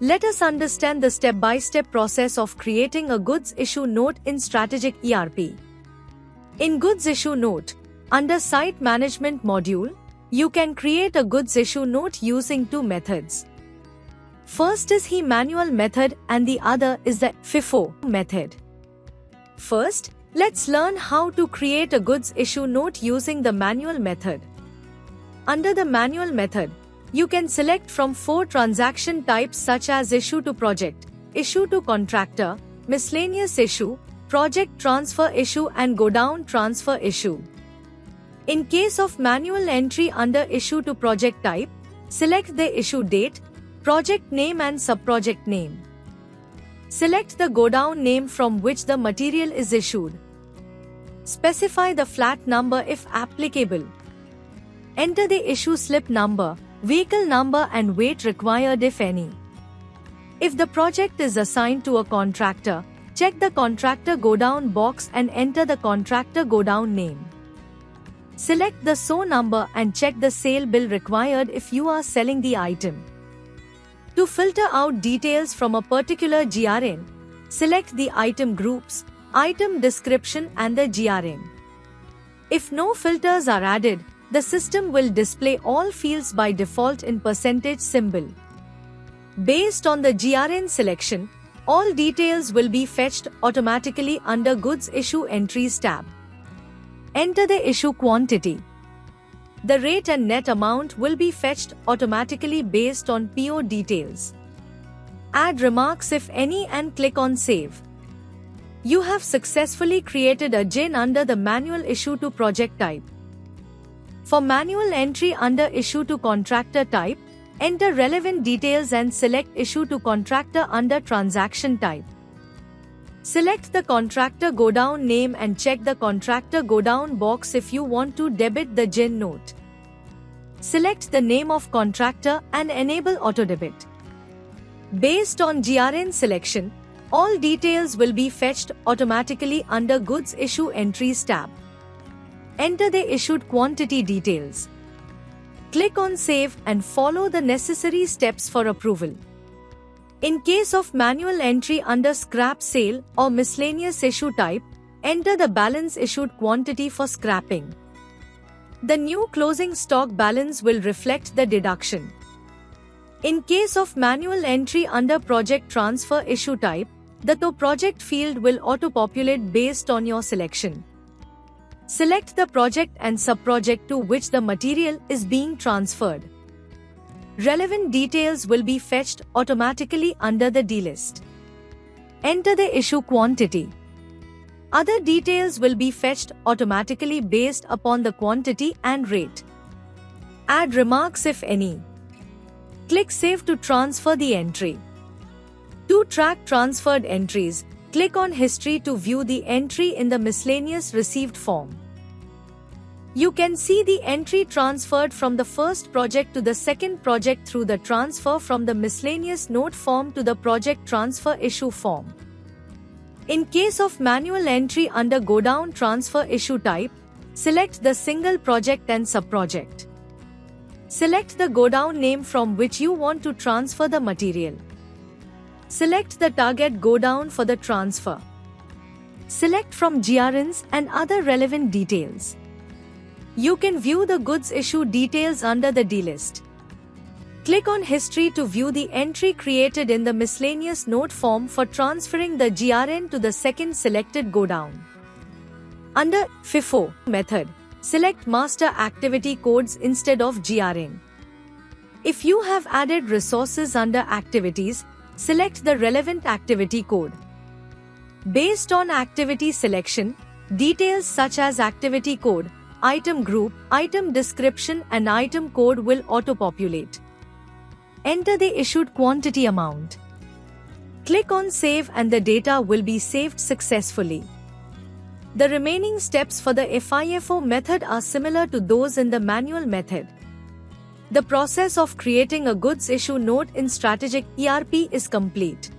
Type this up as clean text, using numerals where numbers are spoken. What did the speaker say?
Let us understand the step-by-step process of creating a goods issue note in Strategic ERP. In Goods Issue Note, under Site Management module, you can create a goods issue note using two methods. First is the manual method and the other is the FIFO method. First, let's learn how to create a goods issue note using the manual method. Under the manual method, you can select from 4 transaction types such as issue to project, issue to contractor, miscellaneous issue, project transfer issue and godown transfer issue. In case of manual entry under issue to project type, select the issue date, project name and subproject name. Select the godown name from which the material is issued. Specify the flat number if applicable. Enter the issue slip number, vehicle number and weight required if any. If the project is assigned to a contractor, check the contractor godown box and enter the contractor godown name. Select the SO number and check the sale bill required if you are selling the item. To filter out details from a particular GRN, select the item groups, item description and the GRN. If no filters are added, the system will display all fields by default in percentage symbol. Based on the GRN selection, all details will be fetched automatically under Goods Issue Entries tab. Enter the issue quantity. The rate and net amount will be fetched automatically based on PO details. Add remarks if any and click on Save. You have successfully created a GIN under the manual issue to project type. For manual entry under issue to contractor type, enter relevant details and select issue to contractor under transaction type. Select the contractor godown name and check the contractor godown box if you want to debit the GIN note. Select the name of contractor and enable auto debit. Based on GRN selection, all details will be fetched automatically under Goods Issue Entries tab. Enter the issued quantity details. Click on Save and follow the necessary steps for approval. In case of manual entry under scrap sale or miscellaneous issue type, enter the balance issued quantity for scrapping. The new closing stock balance will reflect the deduction. In case of manual entry under project transfer issue type, the TO project field will auto-populate based on your selection. Select the project and subproject to which the material is being transferred. Relevant details will be fetched automatically under the D-list. Enter the issue quantity. Other details will be fetched automatically based upon the quantity and rate. Add remarks if any. Click Save to transfer the entry. To track transferred entries, click on History to view the entry in the miscellaneous received form. You can see the entry transferred from the first project to the second project through the transfer from the miscellaneous note form to the project transfer issue form. In case of manual entry under godown transfer issue type, select the single project and subproject. Select the godown name from which you want to transfer the material. Select the target godown for the transfer. Select from GRNs and other relevant details. You can view the goods issue details under the D-list. Click on History to view the entry created in the miscellaneous note form for transferring the GRN to the second selected godown. Under FIFO method, select Master Activity Codes instead of GRN. If you have added resources under Activities, select the relevant activity code. Based on activity selection, details such as activity code, item group, item description and item code will auto-populate. Enter the issued quantity amount. Click on Save and the data will be saved successfully. The remaining steps for the FIFO method are similar to those in the manual method. The process of creating a goods issue note in Strategic ERP is complete.